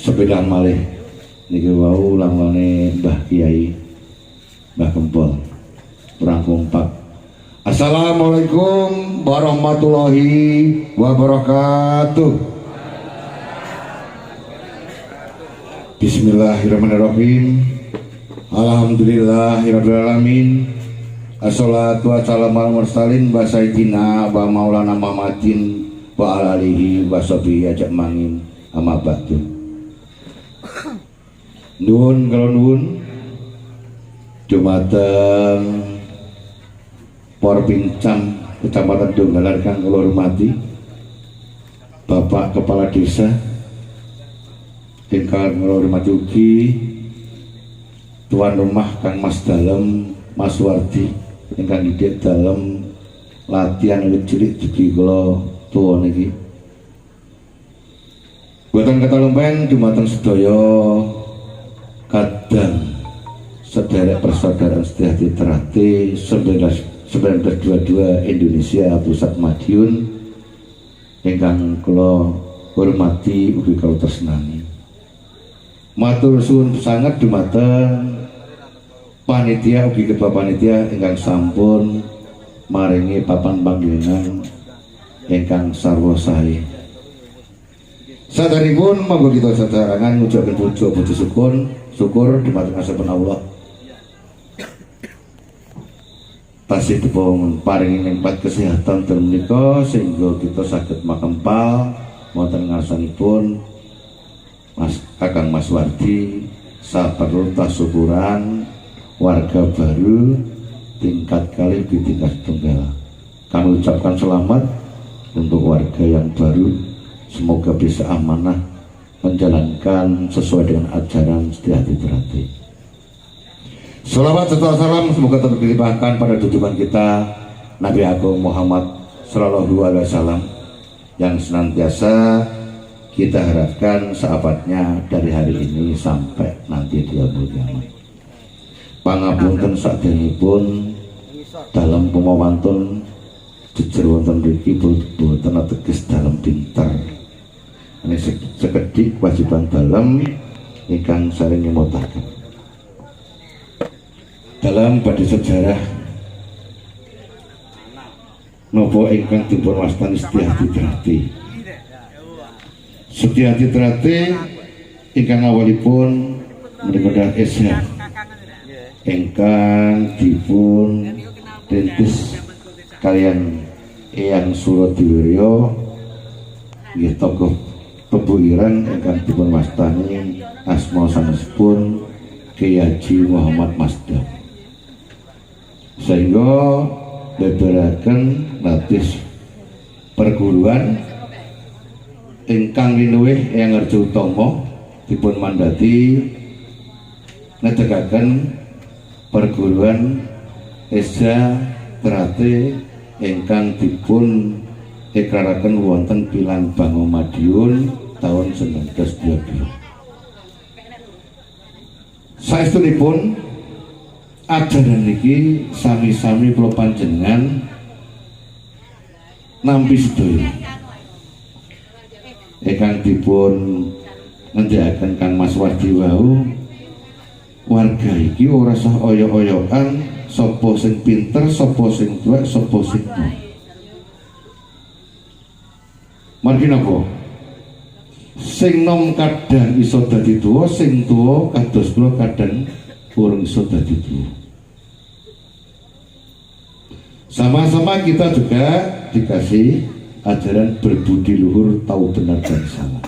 sepeda malih niki wau lamane Mbah Kiai Mbah Kempol kurang kompak. Assalamualaikum warahmatullahi wabarakatuh. Bismillahirrahmanirrahim. Alhamdulillahirabbil alamin. Assalatu wassalamu ala mursalin wa sayyidina wa maulana Muhammadin wa ala alihi wa sahbihi ajma'in. Amma ba'du. Nuwun kala nuwun dumateng para pincang Kecamatan Donggalan kang kula hormati Bapak Kepala Desa ingkang kula hormati ugi tuan rumah Kang Mas Dalem Mas Wardi ingkang didik dalem latihan wiwit cilik dugi kula tuwa niki. Boten ketalumpen dumateng sedaya kadang sederek persaudaraan Setyaki Trate 1922 Indonesia Pusat Madiun ingkang kula hormati ugi kula tresnani. Matur suwun sanget dumateng panitia ugi ketua panitia ingkang sampun maringi papan panggilan ingkang sarwa sae. Saderipun monggo kita sedarangan ngucapkan puji syukur dumateng asmanipun Allah. Tasih dipun paringi nikmat kesehatan menika sehingga kita saged makempal wonten ngarsanipun Kakang Mas Wardi saperlu syukuran warga baru tingkat kali di tingkat tunggal. Kami ucapkan selamat untuk warga yang baru, semoga bisa amanah menjalankan sesuai dengan ajaran Setyaki Trate. Salawat serta salam semoga tetap dilimpahkan pada junjungan kita Nabi Agung Muhammad Sallallahu Alaihi Wasallam yang senantiasa kita harapkan sahabatnya dari hari ini sampai nanti di yaumul kiamat. Pangapunten sakderengipun dalam pemawantun jejer wonten mriki boten ateges dalam pinter. Ini sekedhik kewajiban dalam ingkang saring nyemutaken. Dalam badhe sejarah napa ingkang dipun wastani Setyaki Trate. Setyaki Trate ingkang awalipun menika Esha ingkang dipun rintis kalian Eyang Suradiwirya nggih tokoh Tebu Ireng ingkang dipun wastani asma sanesipun Kyai Haji Muhammad Masdar. Sehingga beberaken natis perguruan ingkang linuwih Eyang Arja Utama dipun mandati netegaken perguruan Esha Trate ingkang dipun ikraraken wonten Pilang Bango Madiun tahun 1912. Saestunipun ajaran niki sami-sami kula panjenengan nampi sedaya ingkang dipun ngendhakaken Kang Mas Wardi wau. Warga iki ora sah oyok-oyokan sapa sing pinter, sapa sing tuwek, sapa sing nom. Margi napa? Sing nom kadang iso dadi tuwa, sing tuwa kados kula kadang urung iso dadi tuwa. Sama-sama kita juga dikasih ajaran berbudi luhur, tahu benar dan salah.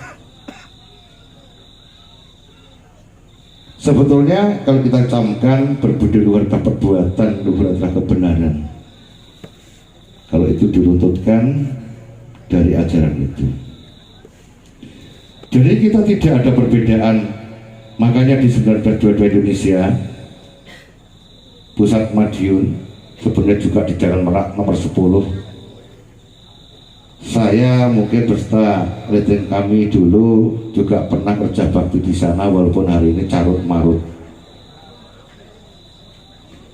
Sebetulnya kalau kita camkan berbudi luhur adalah perbuatan, luhur adalah kebenaran. Kalau itu diruntutkan dari ajaran itu. Jadi kita tidak ada perbedaan. Makanya di 1922 Indonesia Pusat Madiun, sebenarnya juga di Jalan Merak nomor 10. Saya mungkin berserta leading kami dulu juga pernah kerja bakti di sana, walaupun hari ini carut marut.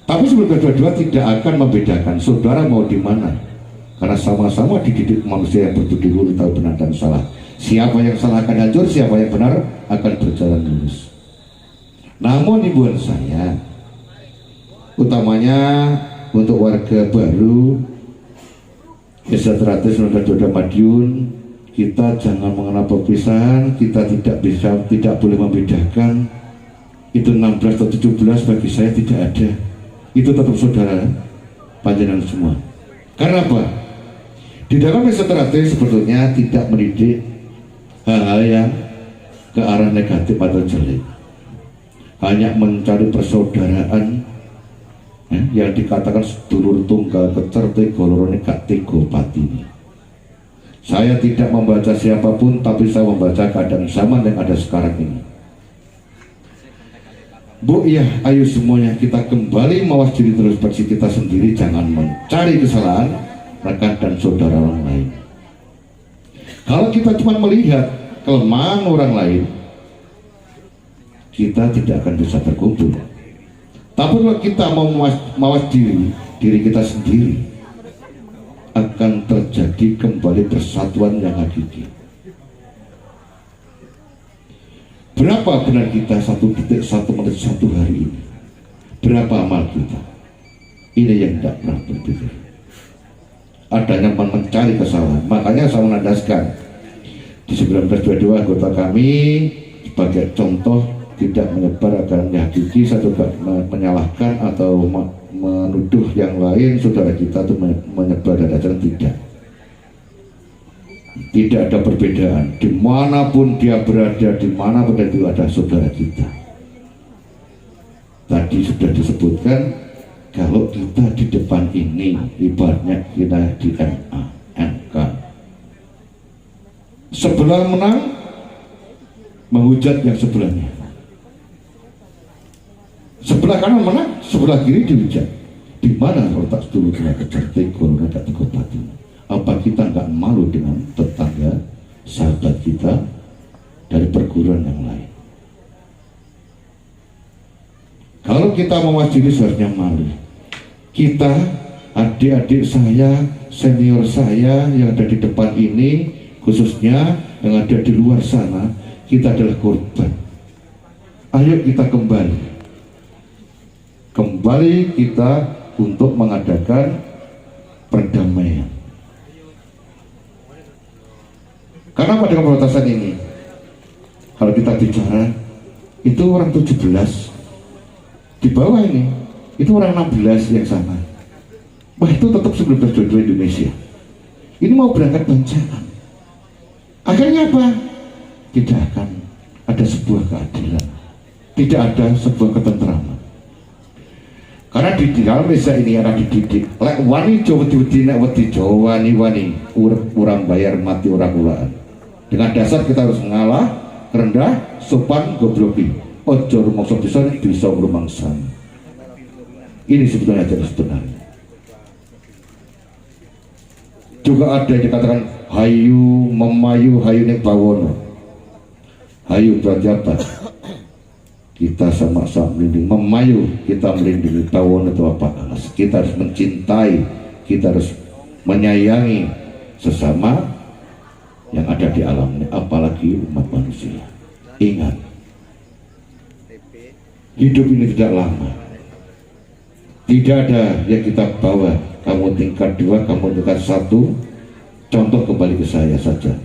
Tapi sebelum kedua-dua tidak akan membedakan saudara mau di mana, karena sama-sama dididik manusia yang berbudi luhur, tahu benar dan salah. Siapa yang salah akan hancur, siapa yang benar akan berjalan lurus. Namun himbauan saya, utamanya untuk warga baru Desa Teratis Noda Madiun, kita jangan mengenal perpisahan, kita tidak boleh membedakan itu 16 atau 17, bagi saya tidak ada. Itu tetap saudara panjenengan semua. Karena apa? Di dalam Desa Teratis sebetulnya tidak mendidik hal-hal yang ke arah negatif atau jelek, hanya mencari persaudaraan yang dikatakan sedulur tunggal kecerti golorone gak tiga patini. Saya tidak membaca siapapun, tapi saya membaca keadaan zaman yang ada sekarang ini. Bu, ya, ayo semuanya kita kembali mawas diri terus versi kita sendiri, jangan mencari kesalahan rekan dan saudara orang lain. Kalau kita cuma melihat kelemahan orang lain, kita tidak akan bisa berkumpul. Tapi kalau kita mau mawas diri kita sendiri, akan terjadi kembali persatuan yang hakiki. Berapa benar kita 1 detik, 1 menit, 1 hari ini? Berapa amal kita? Ini yang tidak pernah berpikir. Adanya mencari kesalahan. Makanya saya menandaskan di 1922 anggota kami sebagai contoh tidak menyebar agamanya hakiki, satu menyalahkan atau menuduh yang lain saudara kita itu menyebar dan ajaran tidak ada perbedaan dimanapun dia berada, dimanapun itu ada saudara kita. Tadi sudah disebutkan kalau kita di depan ini ibaratnya kita di MA, MK, sebelah menang menghujat yang sebelahnya, sebelah kanan menang, sebelah kiri dihujat. Di mana letak sedulurnya kecertik golongan tak tekopati? Apa kita nggak malu dengan tetangga, sahabat kita dari perguruan yang lain? Kalau kita mewakili seharusnya malu. Kita, adik-adik saya, senior saya yang ada di depan ini, khususnya yang ada di luar sana, kita adalah korban. Ayo kita kembali kita untuk mengadakan perdamaian. Karena pada pembatasan ini, kalau kita bicara, itu orang 17, di bawah ini, itu orang 16 yang sama. Wah, itu tetap 1922 Indonesia. Ini mau berangkat bencana. Akhirnya apa? Tidak akan ada sebuah keadilan, tidak ada sebuah ketentraman. Karena di dalam desa ini ada dididik. Lek wani Jawa wedi nek wedi Jawa wani urang bayar mati orang ulaan. Dengan dasar kita harus mengalah, rendah, sopan, gobloki. Ojo rumangsa bisa rumangsan. Ini sebetulnya ajaran sebenarnya. Juga ada yang dikatakan hayu memayu hayu nek bawono. Hayu berarti apa? Kita sama-sama melindungi, memayu kita melindungi, tawon itu apa? Kita harus mencintai, kita harus menyayangi sesama yang ada di alam ini, apalagi umat manusia. Ingat, hidup ini tidak lama, tidak ada yang kita bawa. Kamu tingkat 2, kamu tingkat 1. Contoh kembali ke saya saja.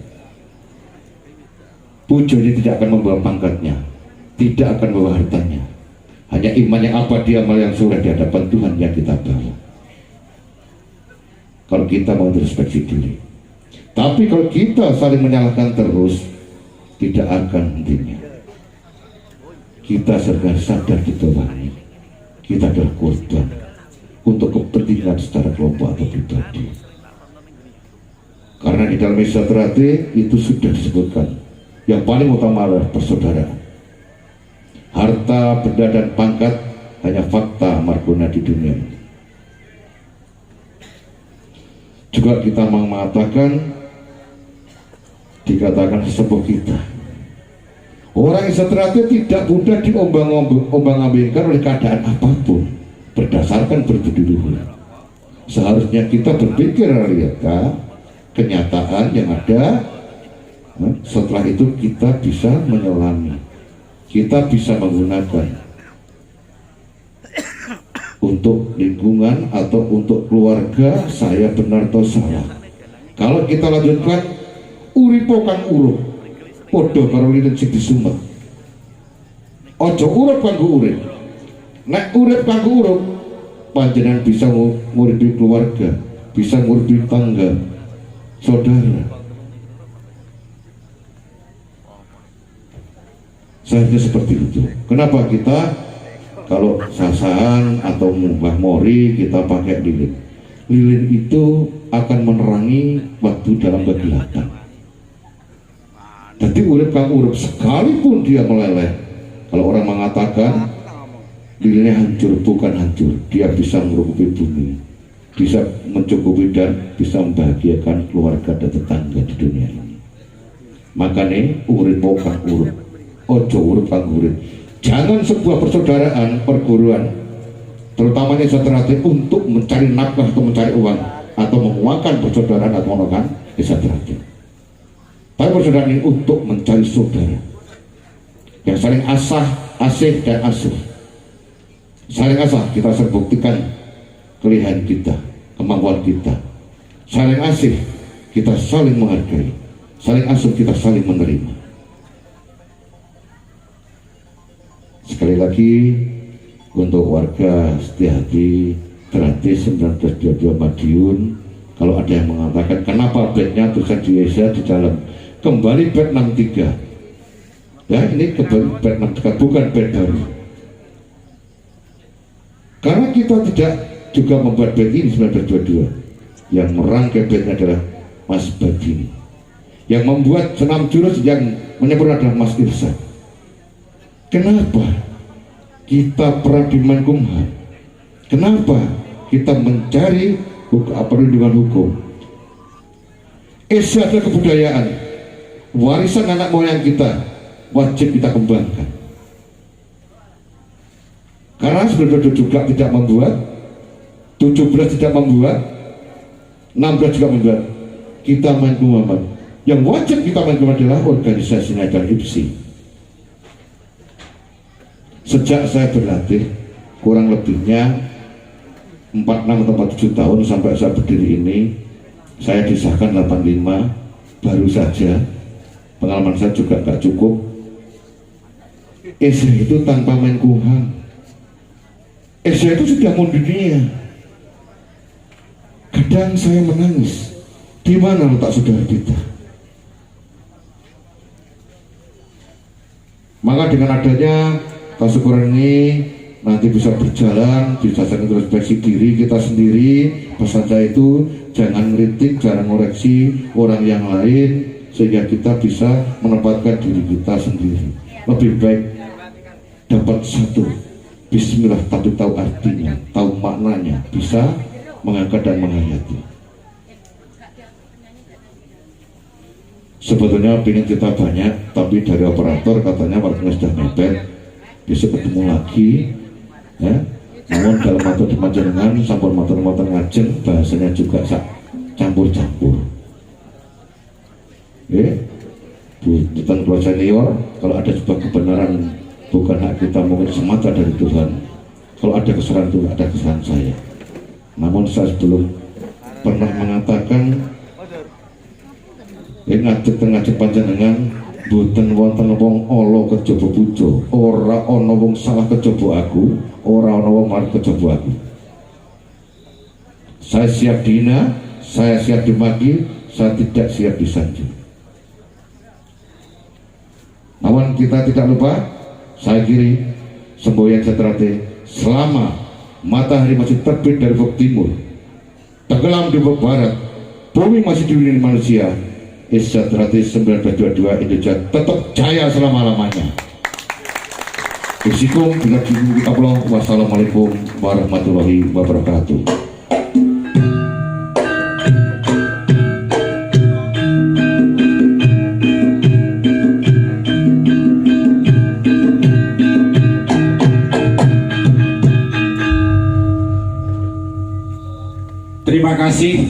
Pujo ini tidak akan membawa pangkatnya, tidak akan membawa hartanya, hanya iman yang abadi, amal yang soleh di hadapan Tuhan yang kita bawa. Kalau kita mau introspeksi diri. Tapi kalau kita saling menyalahkan terus, tidak akan hentinya. Kita sadar di bawah ini, kita adalah korban untuk kepentingan secara kelompok atau pribadi. Karena di dalam Desa Teratis itu sudah disebutkan, yang paling utama adalah persaudaraan. Harta, benda, dan pangkat hanya fakta marguna di dunia ini. Juga kita mengatakan, dikatakan sesepuh kita, orang Desa Teratis tidak mudah diombang-ambingkan oleh keadaan apapun berdasarkan berbudi luhur. Seharusnya kita berpikir realita kenyataan yang ada Setelah itu kita bisa menyelami, kita bisa menggunakan untuk lingkungan atau untuk keluarga. Saya benar atau salah. Kalau kita lanjutkan, uripo kang urip padha karo lilin sing disumet. Aja urip kanggo urip. Nek urip kanggo urip, panjenengan bisa nguripi keluarga, bisa nguripi tangga, saudara. Seharusnya seperti itu. Kenapa kita kalau sasahan atau mbah mori kita pakai lilin? Lilin itu akan menerangi waktu dalam kegelapan. Jadi urip kang urip, sekalipun dia meleleh, kalau orang mengatakan lilinnya hancur, bukan hancur, dia bisa mencukupi bumi, bisa mencukupi dan bisa membahagiakan keluarga dan tetangga di dunia ini. Makanya urip kang urip, ojo urip kang urip. Jangan sebuah persaudaraan, perguruan, terutamanya satrate, untuk mencari nafkah atau mencari uang atau menguangkan persaudaraan atau menguangkan satrate. Tapi persaudaraan ini untuk mencari saudara yang saling asih dan asuh. Saling asah, kita harus buktikan kelebihan kita, kemampuan kita. Saling asih, kita saling menghargai. Saling asuh, kita saling menerima. Sekali lagi untuk warga Setiahati gratis 1922 Madiun. Kalau ada yang mengatakan kenapa bednya tulisan di Indonesia di dalam, kembali bed 63 ya, ini kembali bed 63, bukan bed baru, karena kita tidak juga membuat bed ini 1922. Yang merangkai bednya adalah Mas Badini, yang membuat senam jurus yang menyempurna adalah Mas Irsa. Kenapa kita perang di Menkumham? Kenapa kita mencari perlindungan hukum? Esa adalah kebudayaan, warisan anak moyang kita, wajib kita kembangkan. Karena sebenarnya juga tidak membuat, 17 tidak membuat, 16 juga membuat. Kita Menkumham, yang wajib kita Menkumham adalah organisasi dan IPSI. Sejak saya berlatih kurang lebihnya 46 atau 47 tahun sampai saya berdiri ini, saya disahkan 85 baru saja. Pengalaman saya juga gak cukup. Esa itu tanpa Menkumham, Esa itu sudah mendunia. Kadang saya menangis, di mana letak saudara kita? Maka dengan adanya syukuran ini nanti bisa berjalan, bisa saling introspeksi diri kita sendiri. Pesan saya itu jangan kritik, jangan ngoreksi orang yang lain, sehingga kita bisa menempatkan diri kita sendiri. Lebih baik dapat satu bismillah tapi tahu artinya, tahu maknanya, bisa mengangkat dan menghayati. Sebetulnya ingin kita banyak, tapi dari operator katanya waktunya sudah mepet, besok ketemu lagi ya. Namun dalam matur di panjenengan sampun matur-matur ngajeng, bahasanya juga campur-campur. Bukan keluarga senior, kalau ada sebuah kebenaran bukan hak kita, mungkin semata dari Tuhan. Kalau ada kesalahan itu ada kesalahan saya. Namun saya belum pernah mengatakan ngajeng panjenengan boten wonten wong ala kejaba puja, ora ana wong salah kejaba aku, ora ana wong marang kejaba aku. Saya siap dihina, saya siap dimaki, saya tidak siap disanjung. Namun kita tidak lupa, saya kiri semboyan seterate, selama matahari masih terbit dari ufuk timur, tenggelam di ufuk barat, bumi masih dihuni manusia, Seterate 1922 Indonesia tetap jaya selama-lamanya. Bismillah, bila kita pulang. Wassalamualaikum warahmatullahi wabarakatuh. Terima kasih